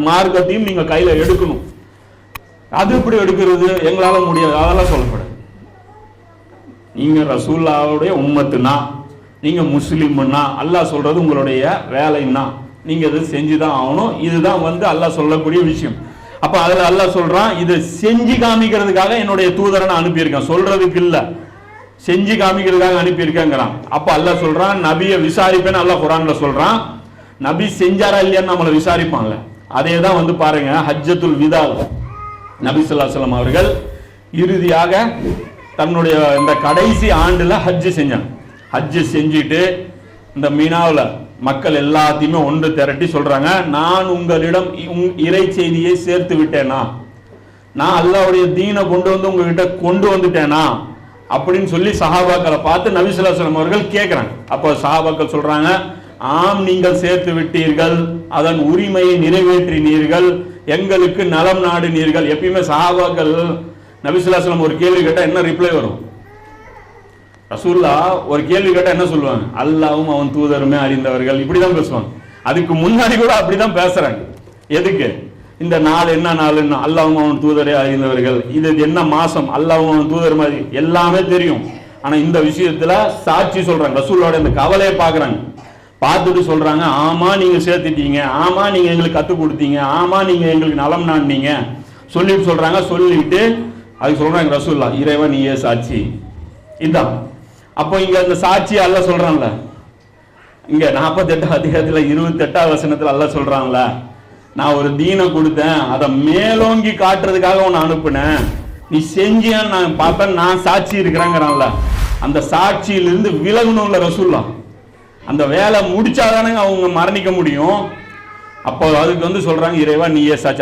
மார்க்கத்தையும் நீங்க கையில எடுக்கணும். அது எப்படி எடுக்கிறது? எங்களால முடியாது, அதெல்லாம் சொல்லப்படாது. நீங்க ரசூலுல்லாஹ்வுடைய உம்மத்துனா, நீங்க முஸ்லிம்னா, அல்லாஹ் சொல்றது உங்களுடைய வேலைன்னா நீங்க இதை செஞ்சுதான் ஆகணும். இதுதான் அல்லாஹ் சொல்லக்கூடிய விஷயம். அப்ப அதுல அல்லாஹ் சொல்றான், இதை செஞ்சு காமிக்கிறதுக்காக என்னுடைய தூதரை நான் அனுப்பியிருக்கேன், சொல்றதுக்கு இல்ல, செஞ்சு காமிக்கிறதுக்காக அனுப்பியிருக்கேங்கிறான். அப்ப அல்லாஹ் சொல்றான், நபியை விசாரிப்பேன்னு அல்லாஹ் குர்ஆன்ல சொல்றான். நபி செஞ்சாரா இல்லையான்னு நம்மளை விசாரிப்பான்ல, அதே தான் பாருங்க ஹஜ்ஜத்துல் விதா நபி ஸல்லல்லாஹு அலைஹி வஸல்லம் அவர்கள் இறுதியாக தன்னுடைய இந்த கடைசி ஆண்டுல ஹஜ்ஜு செஞ்சாங்க. ஹஜ்ஜு செஞ்சுட்டு இந்த மீனாவில் மக்கள் எல்லாத்தையுமே ஒன்று திரட்டி சொல்றாங்க, நான் உங்களிடம் இறை செய்தியை சேர்த்து விட்டேனா, நான் அல்லாஹ்வுடைய தீனை உங்ககிட்ட கொண்டு வந்துட்டேனா அப்படின்னு சொல்லி சஹாபாக்களை பார்த்து நபி ஸல்லல்லாஹு அலைஹி வஸல்லம் அவர்கள் கேட்கிறாங்க. அப்போ சஹாபாக்கள் சொல்றாங்க, ஆம் நீங்கள் சேர்த்து விட்டீர்கள், அதன் உரிமையை நிறைவேற்றினீர்கள், எங்களுக்கு நலம் நாடினீர்கள். எப்பயுமே சஹாபாக்கள் நபி ஸல்லல்லாஹு அலைஹி வஸல்லம் ஒரு கேள்வி கேட்டா என்ன ரிப்ளை வரும்? ரசூலுல்லாஹ் ஒரு கேள்வி கேட்டா என்ன சொல்லுவாங்க? அல்லாஹ்வும் அவன் தூதருமே அறிந்தவர்கள், இப்படிதான் பேசுவாங்க. அதுக்கு முன்னாடி கூட அப்படிதான் பேசுறாங்க. எதுக்கு? இந்த நாள் என்ன நாள்னா அல்லாஹ்வும் அவன் தூதரே அறிந்தவர்கள், இது என்ன மாசம் அல்லாஹ்வும் அவன் தூதர் மாதிரி எல்லாமே தெரியும். ஆனா இந்த விஷயத்துல சாட்சி சொல்றாங்க, ரசூலுல்லாஹ்வோட இந்த கவலையை பாக்குறாங்க, பார்த்துட்டு சொல்றாங்க, ஆமா நீங்க சேர்த்துட்டீங்க, ஆமா நீங்க எங்களுக்கு கத்து கொடுத்தீங்க, ஆமா நீங்க எங்களுக்கு நலம் நாடினீங்க சொல்லிட்டு சொல்றாங்க. சொல்லிட்டு அது சொல்றாங்க ரசூலுல்லாஹ், இறைவன் நீயே சாட்சி. இதான் அப்போ இங்க அந்த சாட்சி அல்லாஹ் சொல்றான்ல, இங்க 48 அதிகாரத்துல 28வது வசனத்துல அல்லாஹ் சொல்றான்ல, நான் ஒரு தீனை கொடுத்தேன், அதை மேலோங்கி காட்டுறதுக்காக உன்னை அனுப்புனேன், நீ செஞ்சியான்னு நான் பார்த்தேன், நான் சாட்சி இருக்கிறேங்கிறான்ல, அந்த சாட்சியிலிருந்து விலகணும்ல ரசூலுல்லாஹ். அந்த வேலை முடிச்சாதானங்க அவங்க மரணிக்க முடியும். அப்போ அதுக்கு சொல்றாங்க, இறைவா நீயே சாட்சி.